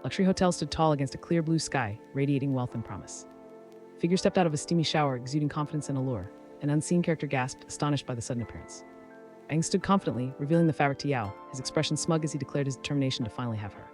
Luxury hotel stood tall against a clear blue sky, radiating wealth and promise. A figure stepped out of a steamy shower, exuding confidence and allure. An unseen character gasped, astonished by the sudden appearance. Aang stood confidently, revealing the fabric to Yao, his expression smug as he declared his determination to finally have her.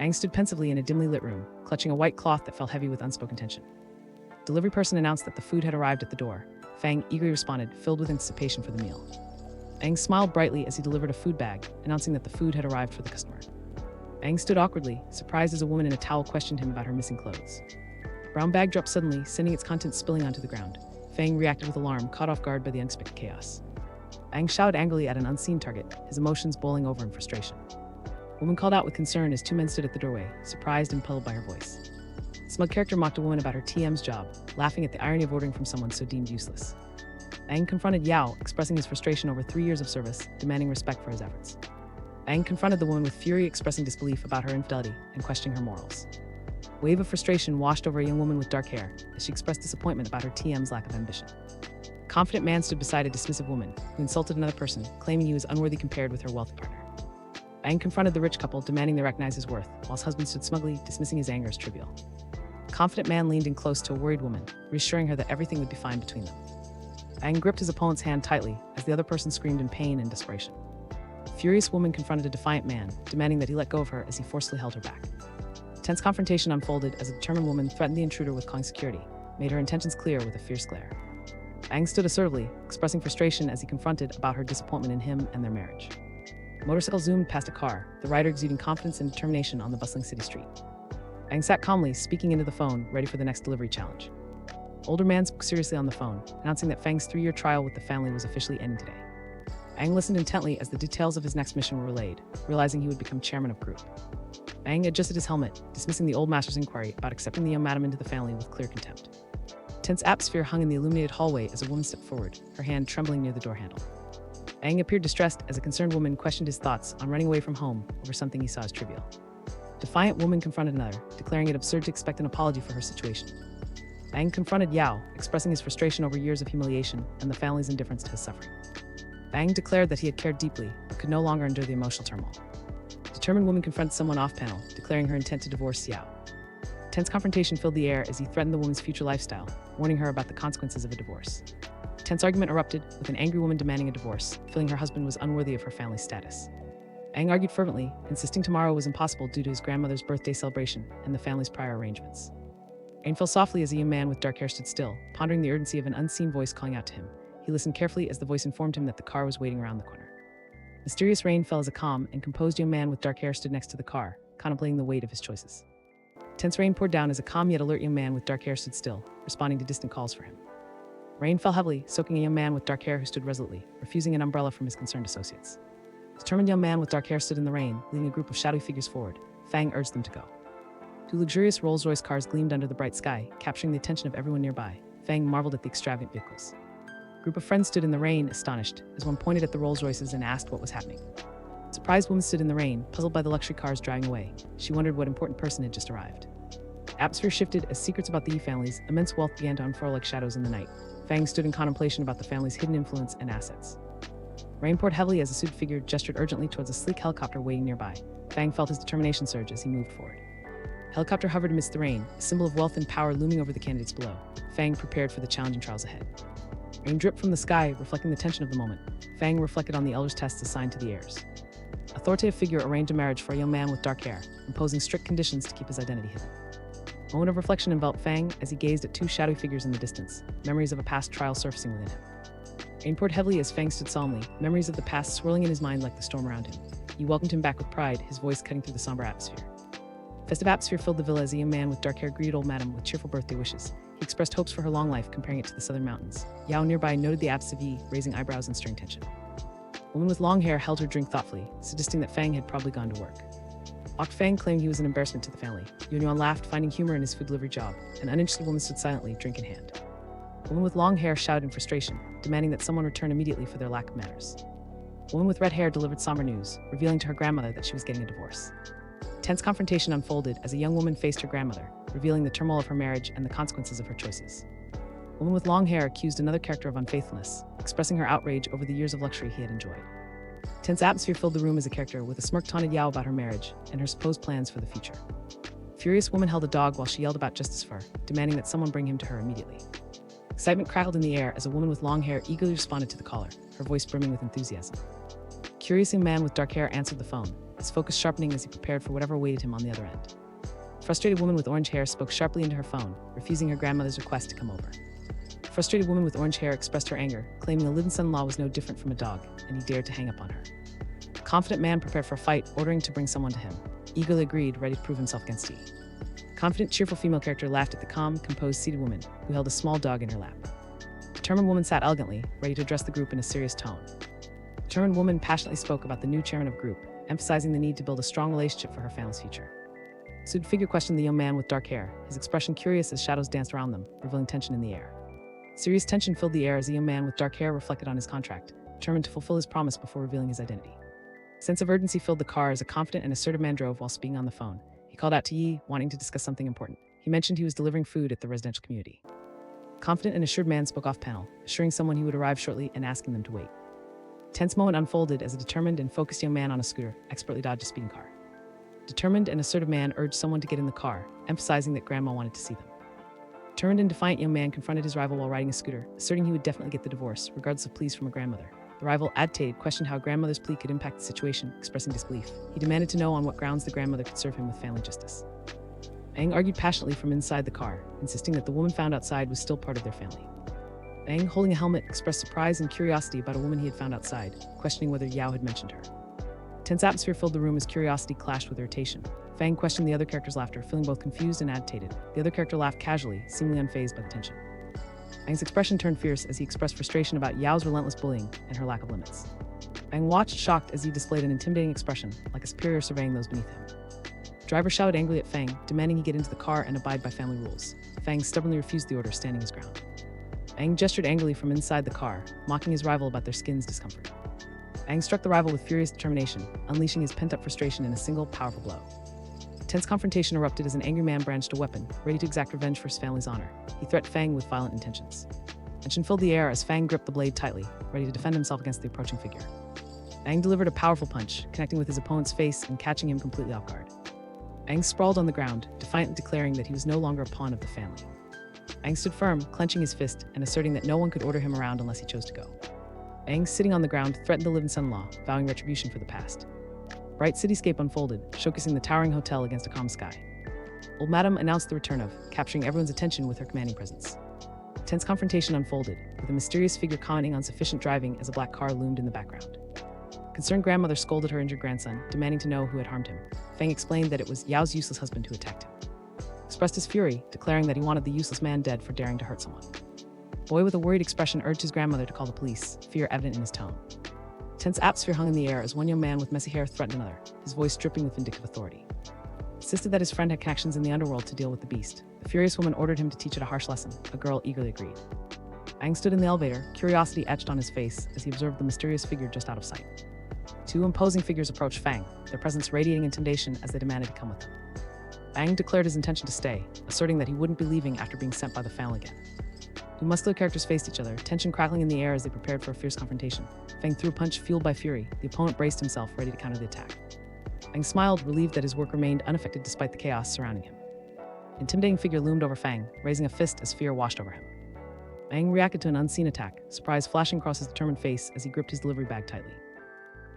Aang stood pensively in a dimly lit room, clutching a white cloth that felt heavy with unspoken tension. Delivery person announced that the food had arrived at the door. Fang eagerly responded, filled with anticipation for the meal. Aang smiled brightly as he delivered a food bag, announcing that the food had arrived for the customer. Aang stood awkwardly, surprised as a woman in a towel questioned him about her missing clothes. The brown bag dropped suddenly, sending its contents spilling onto the ground. Fang reacted with alarm, caught off guard by the unexpected chaos. Aang shouted angrily at an unseen target, his emotions boiling over in frustration. A woman called out with concern as two men stood at the doorway, surprised and puzzled by her voice. The smug character mocked a woman about her TM's job, laughing at the irony of ordering from someone so deemed useless. Aang confronted Yao, expressing his frustration over 3 years of service, demanding respect for his efforts. Aang confronted the woman with fury, expressing disbelief about her infidelity and questioning her morals. A wave of frustration washed over a young woman with dark hair as she expressed disappointment about her TM's lack of ambition. A confident man stood beside a dismissive woman who insulted another person, claiming he was unworthy compared with her wealthy partner. Aang confronted the rich couple, demanding they recognize his worth, while his husband stood smugly, dismissing his anger as trivial. A confident man leaned in close to a worried woman, reassuring her that everything would be fine between them. Aang gripped his opponent's hand tightly as the other person screamed in pain and desperation. A furious woman confronted a defiant man, demanding that he let go of her as he forcefully held her back. A tense confrontation unfolded as a determined woman threatened the intruder with calling security, made her intentions clear with a fierce glare. Aang stood assertively, expressing frustration as he confronted about her disappointment in him and their marriage. A motorcycle zoomed past a car, the rider exuding confidence and determination on the bustling city street. Aang sat calmly, speaking into the phone, ready for the next delivery challenge. Older man spoke seriously on the phone, announcing that Fang's 3-year trial with the family was officially ending today. Aang listened intently as the details of his next mission were relayed, realizing he would become chairman of group. Aang adjusted his helmet, dismissing the old master's inquiry about accepting the young madam into the family with clear contempt. A tense atmosphere hung in the illuminated hallway as a woman stepped forward, her hand trembling near the door handle. Aang appeared distressed as a concerned woman questioned his thoughts on running away from home over something he saw as trivial. A defiant woman confronted another, declaring it absurd to expect an apology for her situation. Aang confronted Yao, expressing his frustration over years of humiliation and the family's indifference to his suffering. Aang declared that he had cared deeply, but could no longer endure the emotional turmoil. A determined woman confronted someone off-panel, declaring her intent to divorce Yao. A tense confrontation filled the air as he threatened the woman's future lifestyle, warning her about the consequences of a divorce. A tense argument erupted, with an angry woman demanding a divorce, feeling her husband was unworthy of her family's status. Aang argued fervently, insisting tomorrow was impossible due to his grandmother's birthday celebration and the family's prior arrangements. Aang fell softly as a young man with dark hair stood still, pondering the urgency of an unseen voice calling out to him. He listened carefully as the voice informed him that the car was waiting around the corner. Mysterious rain fell as a calm and composed young man with dark hair stood next to the car, contemplating the weight of his choices. Tense rain poured down as a calm yet alert young man with dark hair stood still, responding to distant calls for him. Rain fell heavily, soaking a young man with dark hair who stood resolutely, refusing an umbrella from his concerned associates. A determined young man with dark hair stood in the rain, leading a group of shadowy figures forward. Fang urged them to go. 2 luxurious Rolls-Royce cars gleamed under the bright sky, capturing the attention of everyone nearby. Fang marveled at the extravagant vehicles. A group of friends stood in the rain, astonished, as one pointed at the Rolls-Royces and asked what was happening. A surprised woman stood in the rain, puzzled by the luxury cars driving away. She wondered what important person had just arrived. The atmosphere shifted as secrets about the Yi family's immense wealth began to unfurl like shadows in the night. Fang stood in contemplation about the family's hidden influence and assets. Rain poured heavily as a suited figure gestured urgently towards a sleek helicopter waiting nearby. Fang felt his determination surge as he moved forward. The helicopter hovered amidst the rain, a symbol of wealth and power looming over the candidates below. Fang prepared for the challenging trials ahead. Rain dripped from the sky, reflecting the tension of the moment. Fang reflected on the elders' tests assigned to the heirs. An authoritative figure arranged a marriage for a young man with dark hair, imposing strict conditions to keep his identity hidden. A moment of reflection enveloped Fang as he gazed at 2 shadowy figures in the distance, memories of a past trial surfacing within him. Rain poured heavily as Fang stood solemnly, memories of the past swirling in his mind like the storm around him. He welcomed him back with pride, his voice cutting through the somber atmosphere. Festive atmosphere filled the villa as a young man with dark hair greeted old madam with cheerful birthday wishes. He expressed hopes for her long life, comparing it to the southern mountains. Yao nearby noted the absence of Yi, raising eyebrows and stirring tension. A woman with long hair held her drink thoughtfully, suggesting that Fang had probably gone to work. Ok Fang claimed he was an embarrassment to the family. Yuanyuan laughed, finding humor in his food delivery job. An uninterested woman stood silently, drink in hand. A woman with long hair shouted in frustration, demanding that someone return immediately for their lack of manners. A woman with red hair delivered somber news, revealing to her grandmother that she was getting a divorce. A tense confrontation unfolded as a young woman faced her grandmother, revealing the turmoil of her marriage and the consequences of her choices. A woman with long hair accused another character of unfaithfulness, expressing her outrage over the years of luxury he had enjoyed. Tense atmosphere filled the room as a character with a smirk taunted Yao about her marriage and her supposed plans for the future. Furious woman held a dog while she yelled about justice for her, demanding that someone bring him to her immediately. Excitement crackled in the air as a woman with long hair eagerly responded to the caller, her voice brimming with enthusiasm. Curious young man with dark hair answered the phone, his focus sharpening as he prepared for whatever awaited him on the other end. Frustrated woman with orange hair spoke sharply into her phone, refusing her grandmother's request to come over. Frustrated woman with orange hair expressed her anger, claiming a live-in son-in-law was no different from a dog, and he dared to hang up on her. Confident man prepared for a fight, ordering to bring someone to him. Eagerly agreed, ready to prove himself against E. Confident, cheerful female character laughed at the calm, composed, seated woman who held a small dog in her lap. Determined woman sat elegantly, ready to address the group in a serious tone. Determined woman passionately spoke about the new chairman of group, emphasizing the need to build a strong relationship for her family's future. Suited figure questioned the young man with dark hair, his expression curious as shadows danced around them, revealing tension in the air. Serious tension filled the air as the young man with dark hair reflected on his contract, determined to fulfill his promise before revealing his identity. A sense of urgency filled the car as a confident and assertive man drove while speaking on the phone. He called out to Yi, wanting to discuss something important. He mentioned he was delivering food at the residential community. Confident and assured man spoke off panel, assuring someone he would arrive shortly and asking them to wait. Tense moment unfolded as a determined and focused young man on a scooter expertly dodged a speeding car. Determined and assertive man urged someone to get in the car, emphasizing that grandma wanted to see them. Determined and defiant young man confronted his rival while riding a scooter, asserting he would definitely get the divorce, regardless of pleas from a grandmother. The rival, agitated, questioned how grandmother's plea could impact the situation, expressing disbelief. He demanded to know on what grounds the grandmother could serve him with family justice. Aang argued passionately from inside the car, insisting that the woman found outside was still part of their family. Aang, holding a helmet, expressed surprise and curiosity about a woman he had found outside, questioning whether Yao had mentioned her. Tense atmosphere filled the room as curiosity clashed with irritation. Fang questioned the other character's laughter, feeling both confused and agitated. The other character laughed casually, seemingly unfazed by the tension. Aang's expression turned fierce as he expressed frustration about Yao's relentless bullying and her lack of limits. Aang watched, shocked, as he displayed an intimidating expression, like a superior surveying those beneath him. The driver shouted angrily at Fang, demanding he get into the car and abide by family rules. Fang stubbornly refused the order, standing his ground. Aang gestured angrily from inside the car, mocking his rival about their skin's discomfort. Aang struck the rival with furious determination, unleashing his pent-up frustration in a single, powerful blow. Tense confrontation erupted as an angry man brandished a weapon, ready to exact revenge for his family's honor. He threatened Fang with violent intentions. Tension filled the air as Fang gripped the blade tightly, ready to defend himself against the approaching figure. Aang delivered a powerful punch, connecting with his opponent's face and catching him completely off guard. Aang sprawled on the ground, defiantly declaring that he was no longer a pawn of the family. Aang stood firm, clenching his fist and asserting that no one could order him around unless he chose to go. Aang, sitting on the ground, threatened the live-in son-in-law, vowing retribution for the past. Bright cityscape unfolded, showcasing the towering hotel against a calm sky. Old Madam announced the return of, capturing everyone's attention with her commanding presence. Tense confrontation unfolded, with a mysterious figure commenting on sufficient driving as a black car loomed in the background. Concerned grandmother scolded her injured grandson, demanding to know who had harmed him. Fang explained that it was Yao's useless husband who attacked him. Expressed his fury, declaring that he wanted the useless man dead for daring to hurt someone. Boy with a worried expression urged his grandmother to call the police, fear evident in his tone. Tense atmosphere hung in the air as one young man with messy hair threatened another, his voice dripping with vindictive authority. Insisted that his friend had connections in the underworld to deal with the beast. The furious woman ordered him to teach it a harsh lesson. A girl eagerly agreed. Aang stood in the elevator, curiosity etched on his face as he observed the mysterious figure just out of sight. Two imposing figures approached Fang, their presence radiating intimidation as they demanded to come with them. Aang declared his intention to stay, asserting that he wouldn't be leaving after being sent by the family again. Two muscular characters faced each other, tension crackling in the air as they prepared for a fierce confrontation. Fang threw a punch fueled by fury. The opponent braced himself, ready to counter the attack. Fang smiled, relieved that his work remained unaffected despite the chaos surrounding him. An intimidating figure loomed over Fang, raising a fist as fear washed over him. Aang reacted to an unseen attack, surprise flashing across his determined face as he gripped his delivery bag tightly.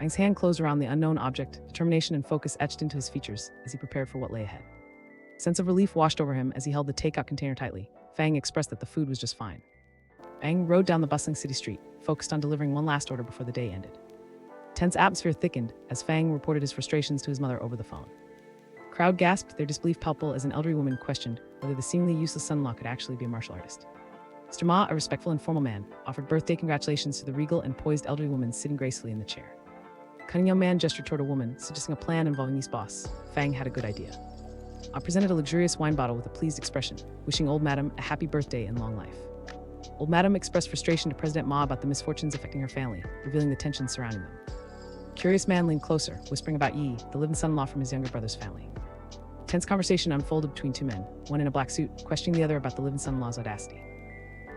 Aang's hand closed around the unknown object, determination and focus etched into his features as he prepared for what lay ahead. A sense of relief washed over him as he held the takeout container tightly. Fang expressed that the food was just fine. Aang rode down the bustling city street, focused on delivering one last order before the day ended. Tense atmosphere thickened as Fang reported his frustrations to his mother over the phone. Crowd gasped, their disbelief palpable as an elderly woman questioned whether the seemingly useless son-in-law could actually be a martial artist. Mr. Ma, a respectful and formal man, offered birthday congratulations to the regal and poised elderly woman sitting gracefully in the chair. A cunning young man gestured toward a woman, suggesting a plan involving East Boss. Fang had a good idea. I presented a luxurious wine bottle with a pleased expression, wishing Old Madam a happy birthday and long life. Old Madam expressed frustration to President Ma about the misfortunes affecting her family, revealing the tensions surrounding them. Curious man leaned closer, whispering about Yi, the live-in son-in-law from his younger brother's family. Tense conversation unfolded between two men, one in a black suit, questioning the other about the live-in son-in-law's audacity.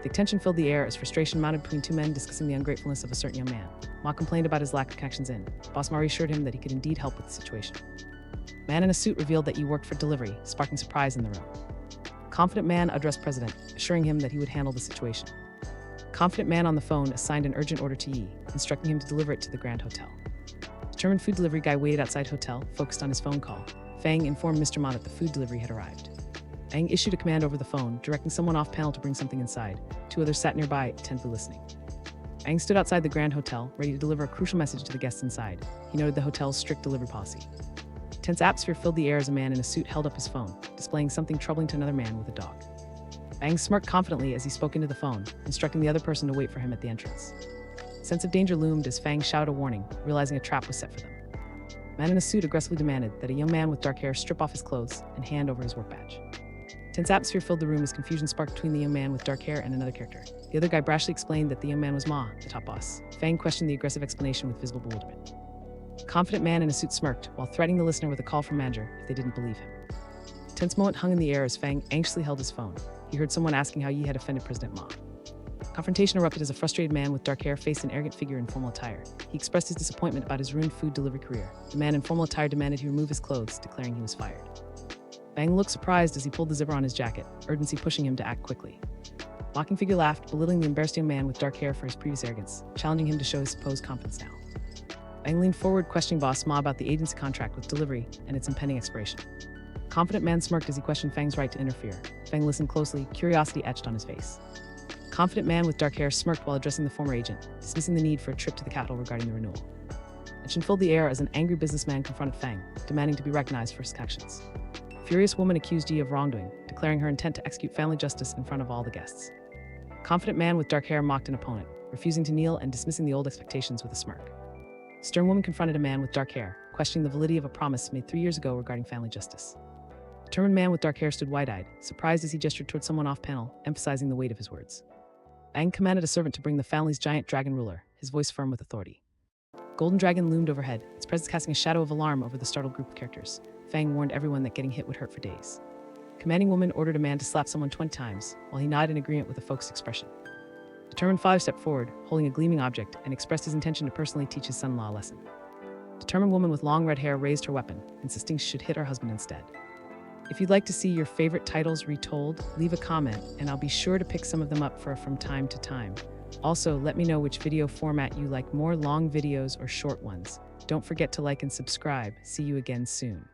The tension filled the air as frustration mounted between two men discussing the ungratefulness of a certain young man. Ma complained about his lack of connections in. Boss Ma reassured him that he could indeed help with the situation. Man in a suit revealed that he worked for delivery, sparking surprise in the room. Confident man addressed President, assuring him that he would handle the situation. Confident man on the phone assigned an urgent order to Yi, instructing him to deliver it to the Grand Hotel. Determined food delivery guy waited outside hotel, focused on his phone call. Fang informed Mr. Ma that the food delivery had arrived. Aang issued a command over the phone, directing someone off panel to bring something inside. Two others sat nearby, attentively listening. Aang stood outside the Grand Hotel, ready to deliver a crucial message to the guests inside. He noted the hotel's strict delivery policy. Tense atmosphere filled the air as a man in a suit held up his phone, displaying something troubling to another man with a dog. Aang smirked confidently as he spoke into the phone, instructing the other person to wait for him at the entrance. A sense of danger loomed as Fang shouted a warning, realizing a trap was set for them. Man in a suit aggressively demanded that a young man with dark hair strip off his clothes and hand over his work badge. Tense atmosphere filled the room as confusion sparked between the young man with dark hair and another character. The other guy brashly explained that the young man was Ma, the top boss. Fang questioned the aggressive explanation with visible bewilderment. A confident man in a suit smirked, while threatening the listener with a call from manager if they didn't believe him. A tense moment hung in the air as Fang anxiously held his phone. He heard someone asking how Yi had offended President Ma. Confrontation erupted as a frustrated man with dark hair faced an arrogant figure in formal attire. He expressed his disappointment about his ruined food delivery career. The man in formal attire demanded he remove his clothes, declaring he was fired. Fang looked surprised as he pulled the zipper on his jacket, urgency pushing him to act quickly. Mocking figure laughed, belittling the embarrassed young man with dark hair for his previous arrogance, challenging him to show his supposed confidence now. Fang leaned forward, questioning Boss Ma about the agency contract with delivery and its impending expiration. The confident man smirked as he questioned Fang's right to interfere. Fang listened closely, curiosity etched on his face. The confident man with dark hair smirked while addressing the former agent, dismissing the need for a trip to the capital regarding the renewal. Tension filled the air as an angry businessman confronted Fang, demanding to be recognized for his actions. A furious woman accused Yi of wrongdoing, declaring her intent to execute family justice in front of all the guests. A confident man with dark hair mocked an opponent, refusing to kneel and dismissing the old expectations with a smirk. A stern woman confronted a man with dark hair, questioning the validity of a promise made 3 years ago regarding family justice. A determined man with dark hair stood wide-eyed, surprised as he gestured toward someone off-panel, emphasizing the weight of his words. Aang commanded a servant to bring the family's giant dragon ruler, his voice firm with authority. Golden Dragon loomed overhead, its presence casting a shadow of alarm over the startled group of characters. Fang warned everyone that getting hit would hurt for days. Commanding woman ordered a man to slap someone 20 times, while he nodded in agreement with a focused expression. Determined father stepped forward, holding a gleaming object, and expressed his intention to personally teach his son-in-law a lesson. Determined woman with long red hair raised her weapon, insisting she should hit her husband instead. If you'd like to see your favorite titles retold, leave a comment, and I'll be sure to pick some of them up from time to time. Also, let me know which video format you like more, long videos or short ones. Don't forget to like and subscribe. See you again soon.